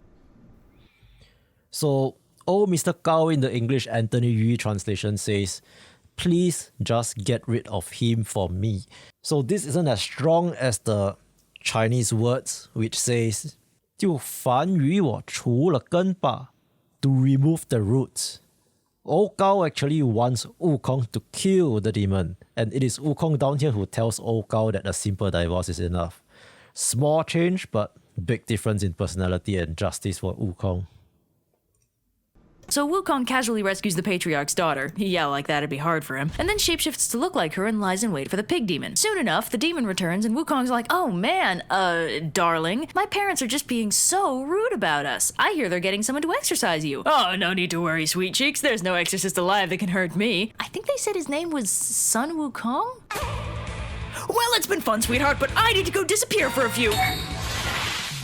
So, oh, Mr. Gao in the English Anthony Yu translation says, please just get rid of him for me. So this isn't as strong as the Chinese words, which says, 就凡与我除了根吧, to remove the roots. Old Gao actually wants Wukong to kill the demon, and it is Wukong down here who tells Old Gao that a simple divorce is enough. Small change, but big difference in personality and justice for Wukong. So Wukong casually rescues the patriarch's daughter. Yeah, like that'd be hard for him. And then shapeshifts to look like her and lies in wait for the pig demon. Soon enough, the demon returns and Wukong's like, oh man, darling, my parents are just being so rude about us. I hear they're getting someone to exorcise you. Oh, no need to worry, sweet cheeks. There's no exorcist alive that can hurt me. I think they said his name was Sun Wukong? Well, it's been fun, sweetheart, but I need to go disappear for a few...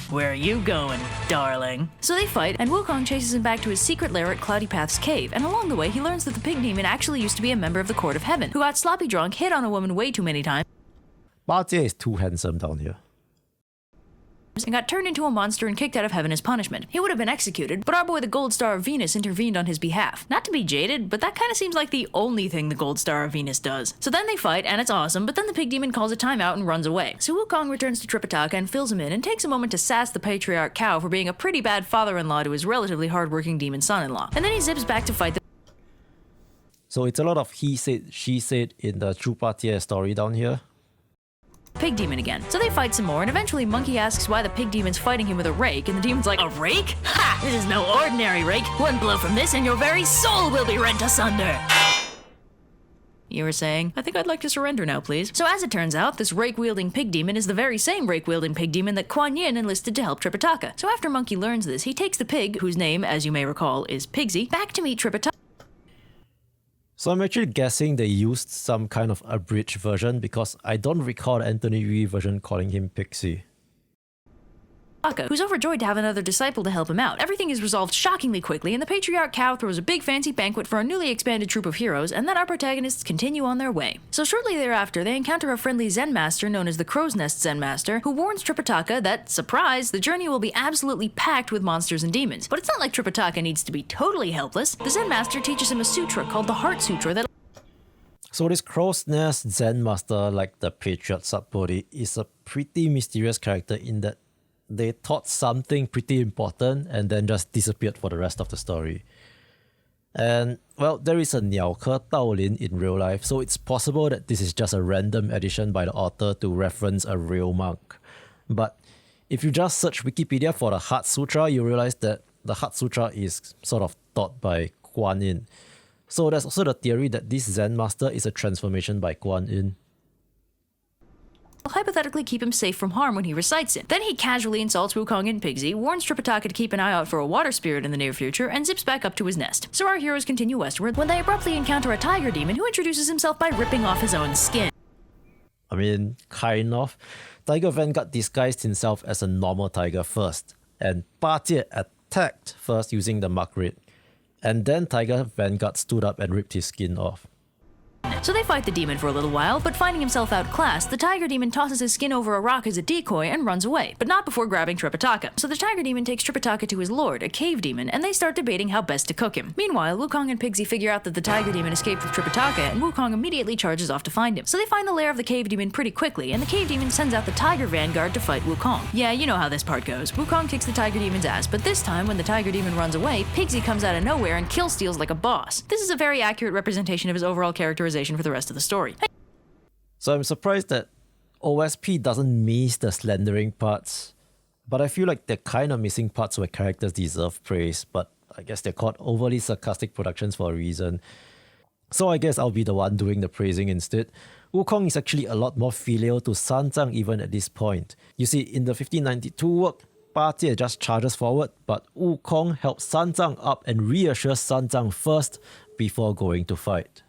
Where are you going, darling? So they fight, and Wukong chases him back to his secret lair at Cloudy Path's cave, and along the way he learns that the pig demon actually used to be a member of the Court of Heaven, who got sloppy drunk, hit on a woman way too many times, Ba Jie is too handsome down here. And got turned into a monster and kicked out of heaven as punishment. He would have been executed, but our boy the Gold Star of Venus intervened on his behalf. Not to be jaded, but that kind of seems like the only thing the Gold Star of Venus does. So then they fight, and it's awesome, but then the pig demon calls a timeout and runs away. So Wukong returns to Tripitaka and fills him in and takes a moment to sass the Patriarch Cow for being a pretty bad father-in-law to his relatively hardworking demon son-in-law. And then he zips back to fight the So it's a lot of he said, she said in the Chu Pa Tie story down here. pig demon again. So they fight some more, and eventually Monkey asks why the pig demon's fighting him with a rake, and the demon's like, a rake? Ha! This is no ordinary rake. One blow from this and your very soul will be rent asunder. You were saying? I think I'd like to surrender now, please. So as it turns out, this rake-wielding pig demon is the very same rake-wielding pig demon that Kuan Yin enlisted to help Tripitaka. So after Monkey learns this, he takes the pig, whose name, as you may recall, is Pigsy, back to meet Tripitaka. So I'm actually guessing they used some kind of abridged version because I don't recall the Anthony Yee version calling him Pixie. Who's overjoyed to have another disciple to help him out. Everything is resolved shockingly quickly, and the Patriarch Cow throws a big fancy banquet for a newly expanded troop of heroes, and then our protagonists continue on their way. So shortly thereafter, they encounter a friendly Zen Master known as the Crow's Nest Zen Master, who warns Tripitaka that, surprise, the journey will be absolutely packed with monsters and demons. But it's not like Tripitaka needs to be totally helpless. The Zen Master teaches him a sutra called the Heart Sutra that So this Crow's Nest Zen Master, like the Patriarch Subodhi, is a pretty mysterious character in that they taught something pretty important and then just disappeared for the rest of the story. And, well, there is a Niaoke Daolin in real life, so it's possible that this is just a random addition by the author to reference a real monk. But if you just search Wikipedia for the Heart Sutra, you realize that the Heart Sutra is sort of taught by Kuan Yin. So there's also the theory that this Zen Master is a transformation by Kuan Yin. will hypothetically keep him safe from harm when he recites it. Then he casually insults Wukong and Pigsy, warns Tripitaka to keep an eye out for a water spirit in the near future, and zips back up to his nest. So our heroes continue westward when they abruptly encounter a tiger demon who introduces himself by ripping off his own skin. I mean, kind of. Tiger Vanguard disguised himself as a normal tiger first, and Ba Jie attacked first using the Mark Red. And then Tiger Vanguard stood up and ripped his skin off. So they fight the demon for a little while, but finding himself outclassed, the tiger demon tosses his skin over a rock as a decoy and runs away, but not before grabbing Tripitaka. So the tiger demon takes Tripitaka to his lord, a cave demon, and they start debating how best to cook him. Meanwhile, Wukong and Pigsy figure out that the tiger demon escaped with Tripitaka, and Wukong immediately charges off to find him. So they find the lair of the cave demon pretty quickly, and the cave demon sends out the tiger vanguard to fight Wukong. Yeah, you know how this part goes. Wukong kicks the tiger demon's ass, but this time, when the tiger demon runs away, Pigsy comes out of nowhere and kill steals like a boss. This is a very accurate representation of his overall characterization for the rest of the story. So I'm surprised that OSP doesn't miss the slandering parts, but I feel like they're kind of missing parts where characters deserve praise, but I guess they're called overly sarcastic productions for a reason. So I guess I'll be the one doing the praising instead. Wukong is actually a lot more filial to Xuan Zang even at this point. You see, in the 1592 work, Ba Jie just charges forward, but Wukong helps Xuan Zang up and reassures Xuan Zang first before going to fight.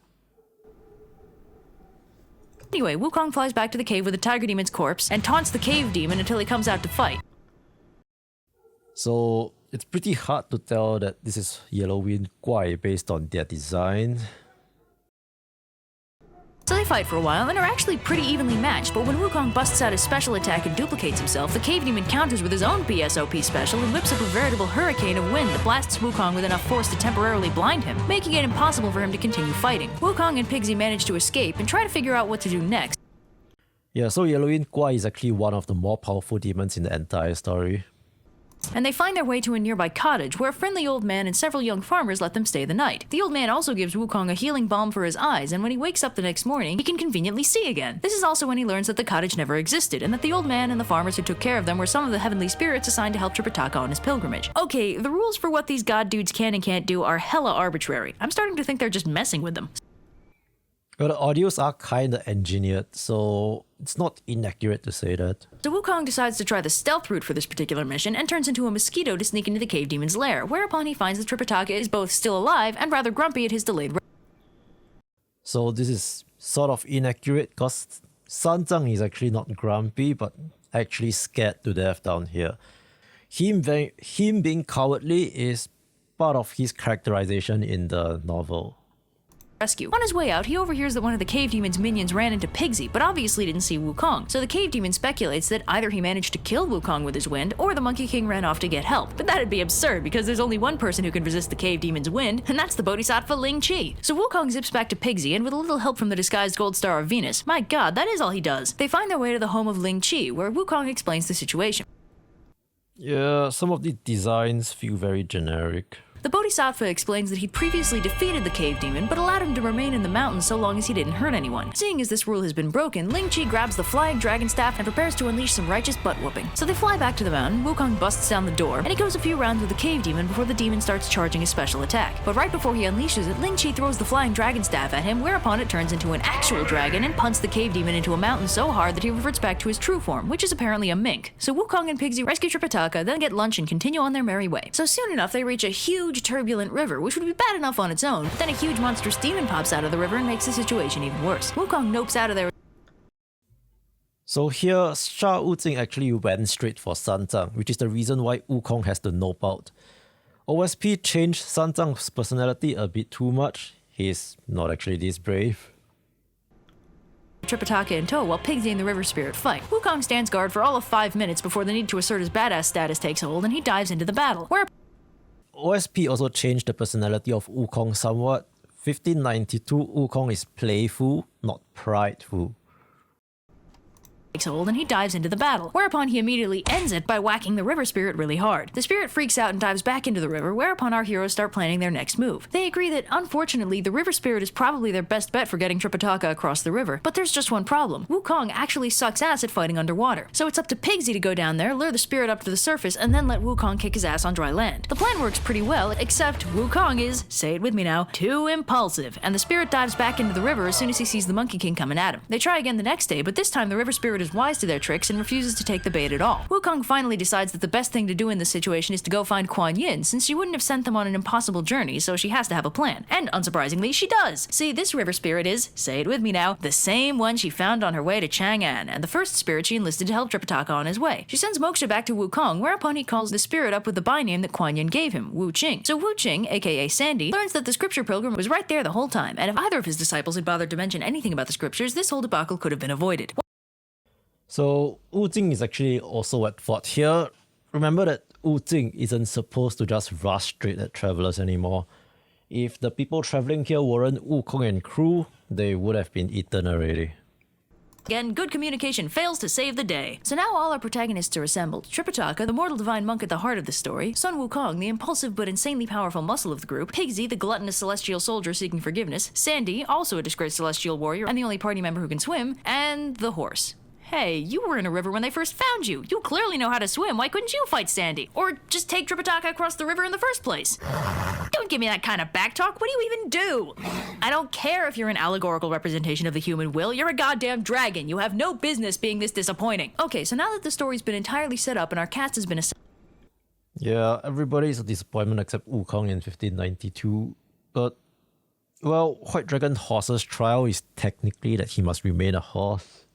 Anyway, Wukong flies back to the cave with the tiger demon's corpse and taunts the cave demon until he comes out to fight. So it's pretty hard to tell that this is Yellowwind Guai based on their design. So they fight for a while and are actually pretty evenly matched, but when Wukong busts out his special attack and duplicates himself, the cave demon counters with his own PSOP special and whips up a veritable hurricane of wind that blasts Wukong with enough force to temporarily blind him, making it impossible for him to continue fighting. Wukong and Pigsy manage to escape and try to figure out what to do next. Yeah, so Yellowwind Guai is actually one of the more powerful demons in the entire story. And they find their way to a nearby cottage where a friendly old man and several young farmers let them stay the night. The old man also gives Wukong a healing balm for his eyes, and when he wakes up the next morning, he can conveniently see again. This is also when he learns that the cottage never existed, and that the old man and the farmers who took care of them were some of the heavenly spirits assigned to help Tripitaka on his pilgrimage. Okay, the rules for what these god dudes can and can't do are hella arbitrary. I'm starting to think they're just messing with them. Well, the audios are kinda engineered, so it's not inaccurate to say that. So Wukong decides to try the stealth route for this particular mission and turns into a mosquito to sneak into the cave demon's lair, whereupon he finds that Tripitaka is both still alive and rather grumpy at his delayed So this is sort of inaccurate because Xuan Zang is actually not grumpy, but actually scared to death down here. Him being cowardly is part of his characterization in the novel. rescue. On his way out, he overhears that one of the cave demon's minions ran into Pigsy, but obviously didn't see Wukong. So the cave demon speculates that either he managed to kill Wukong with his wind, or the Monkey King ran off to get help. But that'd be absurd, because there's only one person who can resist the cave demon's wind, and that's the Bodhisattva Ling Chi. So Wukong zips back to Pigsy, and with a little help from the disguised gold star of Venus, my god, that is all he does. They find their way to the home of Ling Chi, where Wukong explains the situation. Yeah, some of the designs feel very generic. The Bodhisattva explains that he'd previously defeated the cave demon, but allowed him to remain in the mountain so long as he didn't hurt anyone. Seeing as this rule has been broken, Ling Chi grabs the flying dragon staff and prepares to unleash some righteous butt-whooping. So they fly back to the mountain, Wukong busts down the door, and he goes a few rounds with the cave demon before the demon starts charging his special attack. But right before he unleashes it, Ling Chi throws the flying dragon staff at him, whereupon it turns into an actual dragon and punts the cave demon into a mountain so hard that he reverts back to his true form, which is apparently a mink. So Wukong and Pigsy rescue Tripitaka, then get lunch and continue on their merry way. So soon enough, they reach a huge turbulent river, which would be bad enough on its own, but then a huge monstrous demon pops out of the river and makes the situation even worse. Wukong nopes out of there. So here, Sha Wujing actually went straight for Xuan Zang, which is the reason why Wukong has to nope out. OSP changed Xuan Zang's personality a bit too much. He's not actually this brave. Tripitaka in tow while Pigsy and the river spirit fight. Wukong stands guard for all of 5 minutes before the need to assert his badass status takes hold, and he dives into the battle, where OSP also changed the personality of Wukong somewhat. 1592 Wukong is playful, not prideful. takes hold and he dives into the battle, whereupon he immediately ends it by whacking the river spirit really hard. The spirit freaks out and dives back into the river, whereupon our heroes start planning their next move. They agree that, unfortunately, the river spirit is probably their best bet for getting Tripitaka across the river, but there's just one problem. Wukong actually sucks ass at fighting underwater, so it's up to Pigsy to go down there, lure the spirit up to the surface, and then let Wukong kick his ass on dry land. The plan works pretty well, except Wukong is, say it with me now, too impulsive, and the spirit dives back into the river as soon as he sees the Monkey King coming at him. They try again the next day, but this time the river spirit is wise to their tricks and refuses to take the bait at all. Wukong finally decides that the best thing to do in this situation is to go find Kuan Yin, since she wouldn't have sent them on an impossible journey, so she has to have a plan. And unsurprisingly, she does. See, this river spirit is, say it with me now, the same one she found on her way to Chang'an, and the first spirit she enlisted to help Tripitaka on his way. She sends Moksha back to Wukong, whereupon he calls the spirit up with the byname that Kuan Yin gave him, Wu Qing. So Wu Qing, aka Sandy, learns that the scripture pilgrim was right there the whole time, and if either of his disciples had bothered to mention anything about the scriptures, this whole debacle could have been avoided. So Wu Jing is actually also at fault here. Remember that Wu Jing isn't supposed to just rush straight at travelers anymore. If the people traveling here weren't Wukong and crew, they would have been eaten already. Again, good communication fails to save the day. So now all our protagonists are assembled. Tripitaka, the mortal divine monk at the heart of the story, Sun Wukong, the impulsive but insanely powerful muscle of the group, Pigsy, the gluttonous celestial soldier seeking forgiveness, Sandy, also a disgraced celestial warrior and the only party member who can swim, and the horse. Hey, you were in a river when they first found you. You clearly know how to swim. Why couldn't you fight Sandy? Or just take Tripitaka across the river in the first place? Don't give me that kind of backtalk. What do you even do? I don't care if you're an allegorical representation of the human will. You're a goddamn dragon. You have no business being this disappointing. Okay, so now that the story's been entirely set up and our cast has been Yeah, everybody's a disappointment except Wukong in 1592. But, well, White Dragon Horse's trial is technically that he must remain a horse.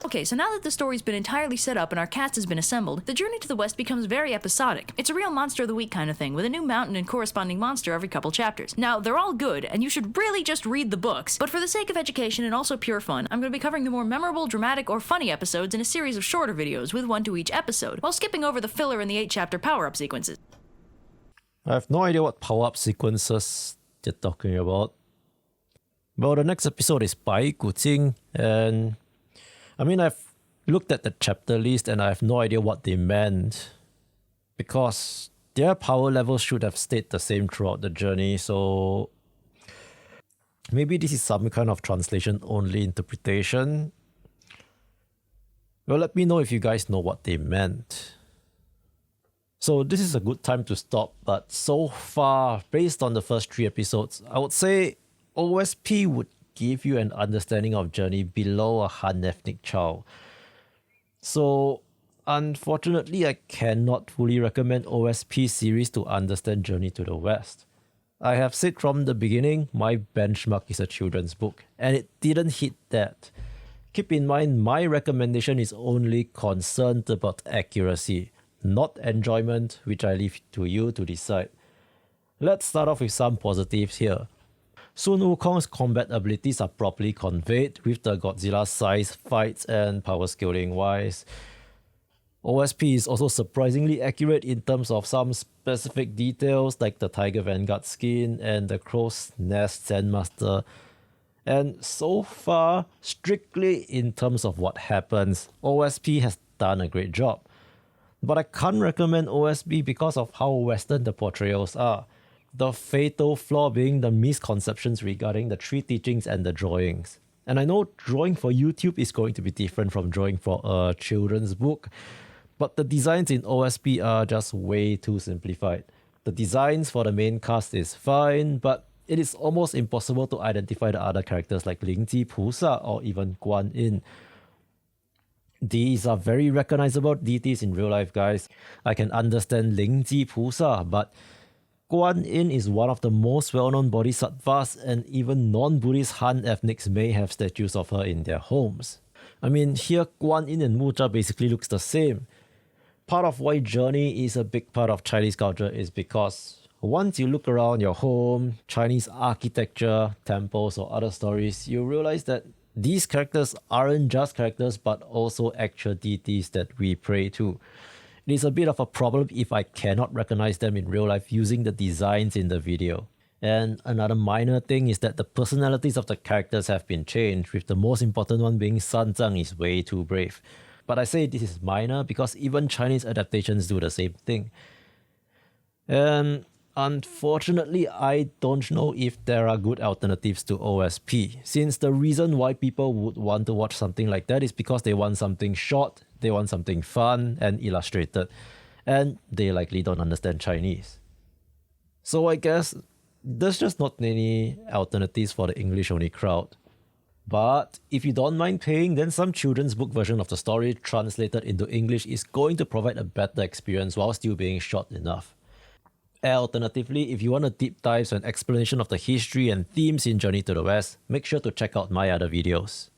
Okay, so now that the story's been entirely set up and our cast has been assembled, the journey to the west becomes very episodic. It's a real monster of the week kind of thing, with a new mountain and corresponding monster every couple chapters. Now, they're all good, and you should really just read the books, but for the sake of education and also pure fun, I'm going to be covering the more memorable, dramatic, or funny episodes in a series of shorter videos with one to each episode, while skipping over the filler and the 8-chapter power-up sequences. I have no idea what power-up sequences they're talking about. Well, the next episode is Bai Guqing, and I mean, I've looked at the chapter list and I have no idea what they meant, because their power levels should have stayed the same throughout the journey, so maybe this is some kind of translation-only interpretation. Well, let me know if you guys know what they meant. So this is a good time to stop, but so far, based on the first 3 episodes, I would say OSP would give you an understanding of journey below a Han ethnic child. So, unfortunately, I cannot fully recommend OSP series to understand Journey to the West. I have said from the beginning, my benchmark is a children's book, and it didn't hit that. Keep in mind, my recommendation is only concerned about accuracy, not enjoyment, which I leave to you to decide. Let's start off with some positives here. Sun Wukong's combat abilities are properly conveyed with the Godzilla-sized fights and power scaling wise. OSP is also surprisingly accurate in terms of some specific details like the Tiger Vanguard skin and the Crow's Nest Zen Master. And so far, strictly in terms of what happens, OSP has done a great job. But I can't recommend OSP because of how Western the portrayals are. The fatal flaw being the misconceptions regarding the three teachings and the drawings. And I know drawing for YouTube is going to be different from drawing for a children's book, but the designs in OSP are just way too simplified. The designs for the main cast is fine, but it is almost impossible to identify the other characters like Lingji Pusa or even Guan Yin. These are very recognizable deities in real life, guys. I can understand Lingji Pusa, but Guan Yin is one of the most well-known bodhisattvas, and even non-Buddhist Han ethnics may have statues of her in their homes. I mean, here Guan Yin and Mucha basically looks the same. Part of why journey is a big part of Chinese culture is because once you look around your home, Chinese architecture, temples or other stories, you realize that these characters aren't just characters but also actual deities that we pray to. It is a bit of a problem if I cannot recognize them in real life using the designs in the video. And another minor thing is that the personalities of the characters have been changed, with the most important one being Xuan Zang is way too brave. But I say this is minor because even Chinese adaptations do the same thing. And unfortunately, I don't know if there are good alternatives to OSP, since the reason why people would want to watch something like that is because they want something short, they want something fun and illustrated, and they likely don't understand Chinese. So I guess there's just not many alternatives for the English-only crowd. But if you don't mind paying, then some children's book version of the story translated into English is going to provide a better experience while still being short enough. Alternatively, if you want a deep dive and explanation of the history and themes in Journey to the West, make sure to check out my other videos.